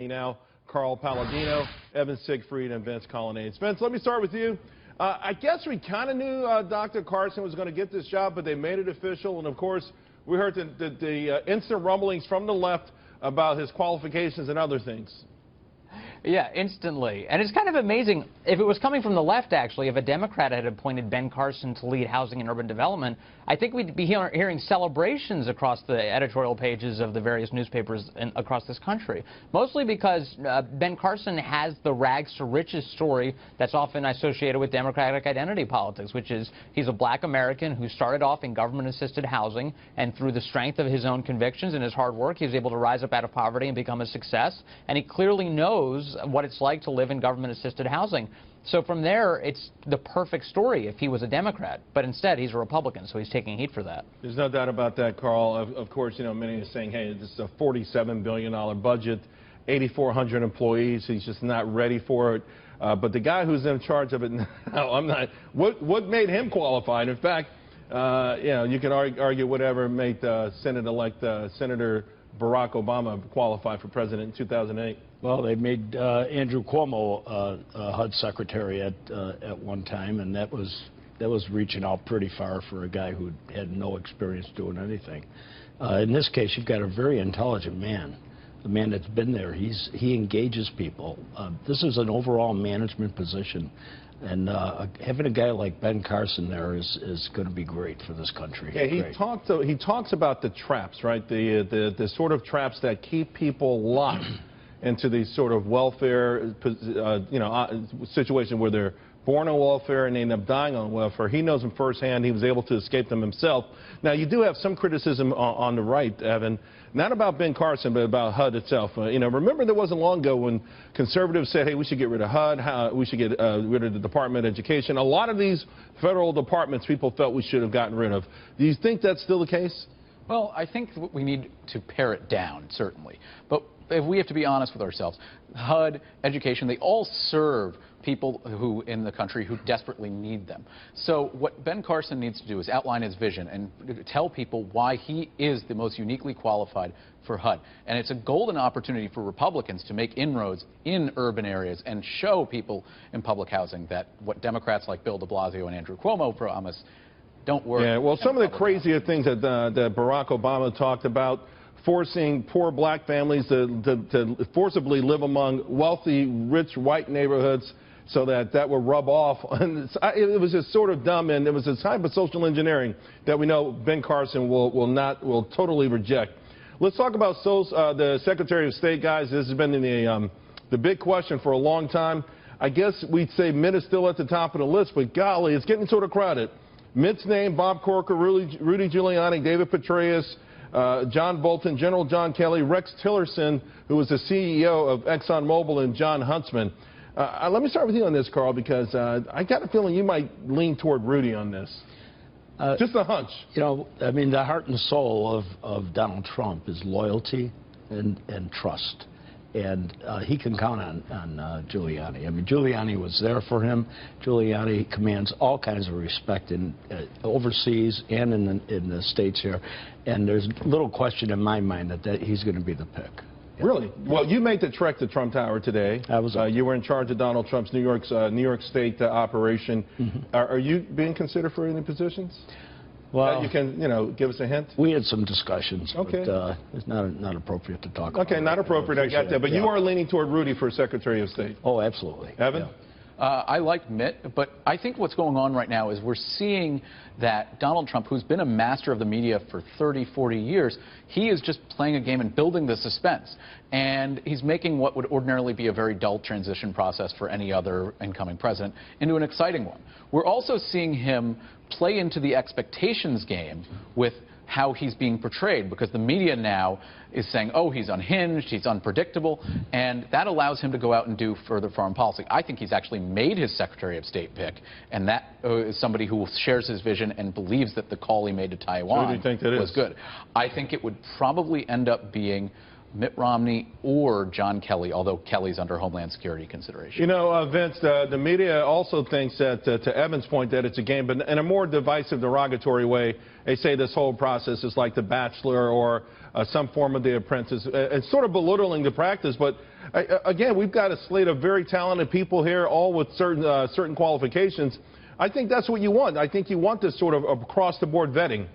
Now, Carl Paladino, Evan Siegfried, and Vince Coglianese. Vince, let me start with you. I guess we kind of knew Dr. Carson was going to get this job, but they made it official. And, of course, we heard the instant rumblings from the left about his qualifications and other things. Yeah, instantly. And it's kind of amazing. If it was coming from the left, actually, if a Democrat had appointed Ben Carson to lead housing and urban development, I think we'd be hearing celebrations across the editorial pages of the various newspapers across this country. Mostly because Ben Carson has the rags to riches story that's often associated with Democratic identity politics, which is he's a black American who started off in government-assisted housing, and through the strength of his own convictions and his hard work, he was able to rise up out of poverty and become a success. And he clearly knows what it's like to live in government-assisted housing. So from there, it's the perfect story if he was a Democrat. But instead, he's a Republican, so he's taking heat for that. There's no doubt about that, Carl. Of course, you know, many are saying, hey, this is a $47 billion budget, 8,400 employees. He's just not ready for it. But the guy who's in charge of it now, I'm not. What made him qualified? In fact, you know, you can argue whatever made Senator-elect Senator Barack Obama qualify for president in 2008. Well, they made Andrew Cuomo HUD secretary at one time, and that was reaching out pretty far for a guy who had no experience doing anything. In this case, you've got a very intelligent man, a man that's been there. He engages people. This is an overall management position, and having a guy like Ben Carson there is going to be great for this country. Yeah, he talks about the traps, right? The sort of traps that keep people locked into these sort of welfare, you know, situation where they're born on welfare and they end up dying on welfare. He knows them firsthand. He was able to escape them himself. Now, you do have some criticism on the right, Evan, not about Ben Carson, but about HUD itself. You know, remember there wasn't long ago when conservatives said, hey, we should get rid of HUD, we should get rid of the Department of Education. A lot of these federal departments people felt we should have gotten rid of. Do you think that's still the case? Well, I think we need to pare it down, certainly. But if we have to be honest with ourselves, HUD, education, they all serve people who in the country who desperately need them. So what Ben Carson needs to do is outline his vision and tell people why he is the most uniquely qualified for HUD. And it's a golden opportunity for Republicans to make inroads in urban areas and show people in public housing that what Democrats like Bill de Blasio and Andrew Cuomo promise don't work. Yeah, well, some of the crazier things that Barack Obama talked about, forcing poor black families to forcibly live among wealthy, rich, white neighborhoods so that would rub off. And it was just sort of dumb, and it was a type of social engineering that we know Ben Carson will totally reject. Let's talk about the Secretary of State, guys. This has been the big question for a long time. I guess we'd say Mitt is still at the top of the list, but golly, it's getting sort of crowded. Mitt's name, Bob Corker, Rudy Giuliani, David Petraeus, John Bolton, General John Kelly, Rex Tillerson, who was the CEO of ExxonMobil, and John Huntsman. Let me start with you on this, Carl, because I got a feeling you might lean toward Rudy on this. Just a hunch. You know, I mean, the heart and soul of Donald Trump is loyalty and trust. And he can count on Giuliani. I mean, Giuliani was there for him. Giuliani commands all kinds of respect overseas and in the States here. And there's little question in my mind that he's going to be the pick. Really? Well, you made the trek to Trump Tower today. I was. You were in charge of Donald Trump's New York State operation. Mm-hmm. Are you being considered for any positions? Well, you can, you know, give us a hint. We had some discussions, okay, but it's not appropriate to talk about. Okay, not appropriate. I got that. But you are leaning toward Rudy for Secretary of State. Oh, absolutely. Evan? Yeah. I like Mitt, but I think what's going on right now is we're seeing that Donald Trump, who's been a master of the media for 30, 40 years, he is just playing a game and building the suspense. And he's making what would ordinarily be a very dull transition process for any other incoming president into an exciting one. We're also seeing him play into the expectations game with how he's being portrayed, because the media now is saying, oh, he's unhinged, he's unpredictable, and that allows him to go out and do further foreign policy. I think he's actually made his Secretary of State pick, and that is somebody who shares his vision and believes that the call he made to Taiwan was good. I think it would probably end up being Mitt Romney or John Kelly, although Kelly's under Homeland Security consideration. You know, Vince, the media also thinks that, to Evan's point, that it's a game, but in a more divisive, derogatory way. They say this whole process is like The Bachelor or some form of The Apprentice. It's sort of belittling the practice, but again, we've got a slate of very talented people here, all with certain qualifications. I think that's what you want. I think you want this sort of across-the-board vetting.